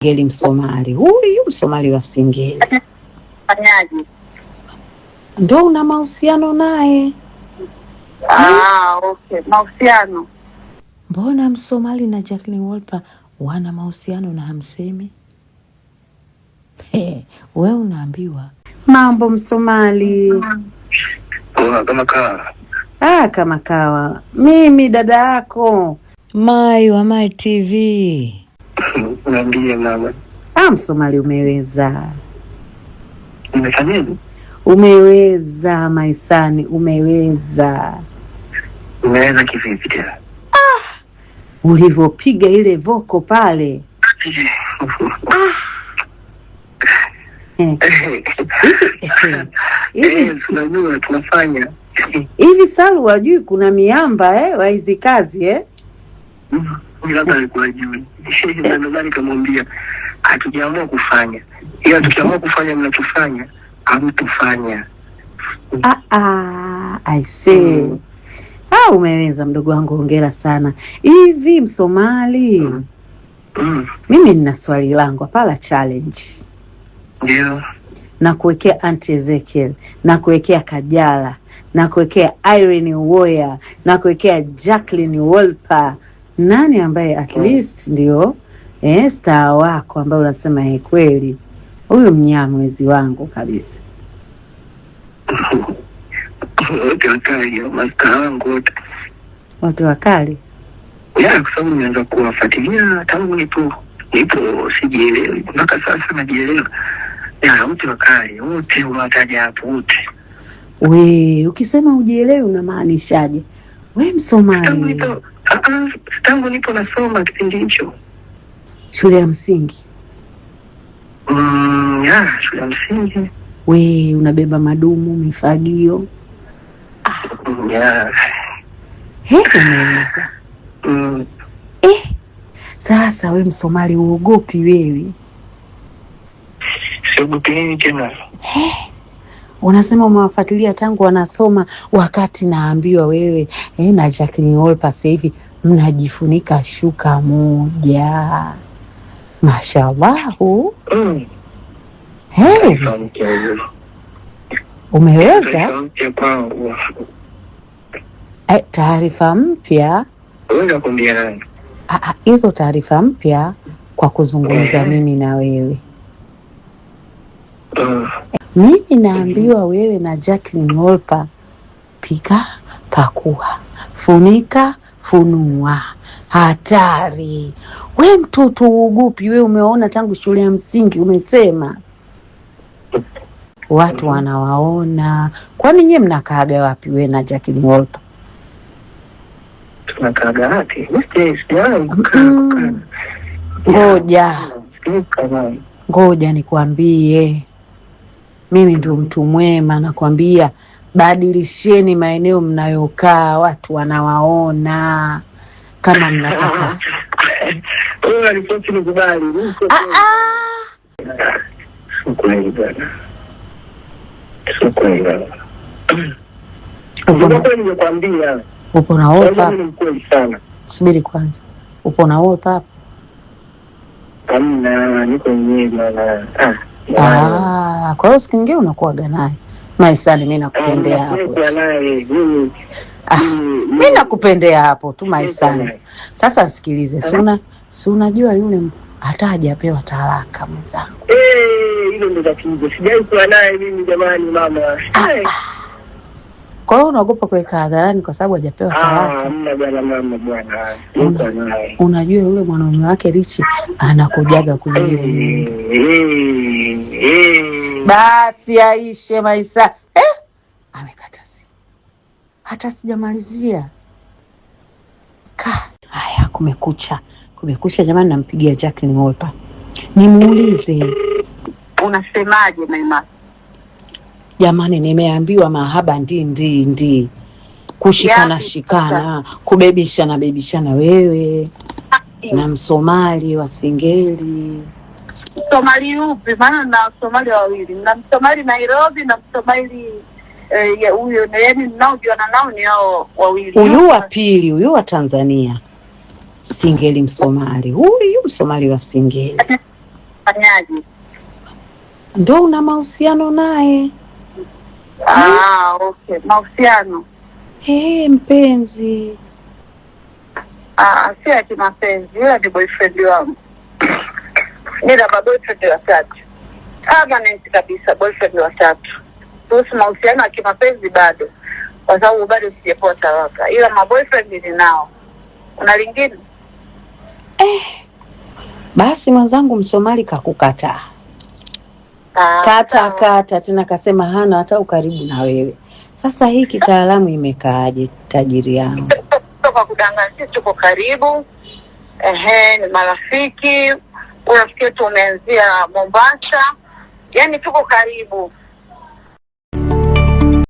Singeli Msomali. Huyu Msomali wa Singeli. Fanyaje? Ndio una mahusiano naye? Okay. Mahusiano. Mbona Msomali na Jacqueline Wolper wana mahusiano na hamsemi? Wewe unaambiwa. Mambo Msomali. Kama kawa. Kama kawa. Mimi dada yako. Mai wa Mai TV. Unaambia mama. Msomali umeweza. Umefanyaje? Umeweza Maisani, umeweza. Umeweza kivipi tena? Ulivyopiga ile voko pale. Tunajua tunafanya. Hivi Salu wajui kuna miamba wa hizi kazi Labda alikuwa juu. Nadhani kamwambia hatujaamua kufanya. Ila tukiamua kufanya mnachofanya, hamtufanya. I see. Umeweza mdogo wangu, hongera sana. Hivi Msomali. Mimi nina swali langu hapa la challenge. Ndio. Na kuwekea Auntie Ezekiel, na kuwekea Kajala, na kuwekea Irene Uwoya, na kuwekea Jacqueline Wolper. Nani ambaye at least ndio star wako ambaye unasema kweli huyu mnyamwezi wangu kabisa? Wote wakali, mastaa wangu wote. Wote wakali? Kwa sababu nimeanza kuwafuatilia tangu nipo sijielewi mpaka sasa najielewa. Wote wakali, wote unawataja hapo wote. Ukisema ujielewi unamaanishaje? Msomali. Tangu nipo nasoma kipindi hicho. Shule ya msingi? Shule ya msingi. Unabeba madumu, mifagio. Umeweza. Sasa Msomali uogopi wewe? Siogopi nini tena? Unasema umewafuatilia tangu wanasoma, wakati naambiwa wewe na Jacqueline Wolper sasa hivi mnajifunika shuka moja. Mashallah. Umeweza? Taarifa mpya? Wewe kuambia nani? Hizo taarifa mpya kwa kuzungumza mimi na wewe. Mimi naambiwa wewe na Jacqueline Wolper pika, pakua, funika, funua. Hatari. Mtoto uogopi wewe? Umeona tangu shule ya msingi umesema. Watu wanawaona. Kwani nyie mnakaaga wapi wewe na Jacqueline Wolper? Tunakaaga wapi? Ngoja nikwambie. Mimi ndio mtu mwema, nakwambia badilisheni maeneo mnayokaa, watu wanawaona. Kama mnataka ripoti nikubali. Kweli bwana. Nimekwambia. Upo na Wolper? Ni kweli sana. Subiri kwanza. Upo na Wolper hapa? Hamna, niko mwenyewe na. Kwa hiyo siku nyingine unakuaga naye. Maisani, mimi nakupendea hapo. Mimi nakupendea hapo tu Maisani. Sasa sikilize, si unajua yule hata hajapewa talaka mwenzangu. Hilo ndio tatizo. Sijai kuwa naye mimi jamani mama. Kwa hiyo unaogopa kuweka hadharani kwa sababu hajapewa talaka? Hamna bwana mama bwana. Unajua yule mwanaume wake Richi anakujaga kwenye ile nyumba. Basi aishe Maisa. Amekata si. Hata sijamalizia. Haya, kumekucha jamani, nampigia Jacqueline Wolper. Nimuulize. Unasemaje Maima? Jamani, nimeambiwa mahaba ndi. Kushikana, kubebishana wewe na Msomali wa Singeli. Msomali upi? Maana na Msomali wawili. Na Msomali Nairobi na Msomali huyo yaani ninaojiona nao ni hao wawili. Huyu wa pili, huyu wa Tanzania. Singeli Msomali. Huyu Msomali wa Singeli. Fanyaje? Ndio una mahusiano naye? Okay, mahusiano. Mpenzi. Si ati mapenzi, yule ni boyfriend wangu. Nina boyfriend watatu. Permanent kabisa, boyfriend watatu. Kuhusu mahusiano ya kimapenzi bado, kwa sababu bado sijapewa talaka, ila maboyfriend ninao. Una lingine? Basi mwenzangu Msomali kakukataa. Kata tena kasema hana hata ukaribu na wewe. Sasa hii kitaalamu imekaaje tajiri yangu? Toka kudanganya, sisi tuko karibu. Ni marafiki. Urafiki wetu umeanzia Mombasa. Yaani tuko karibu.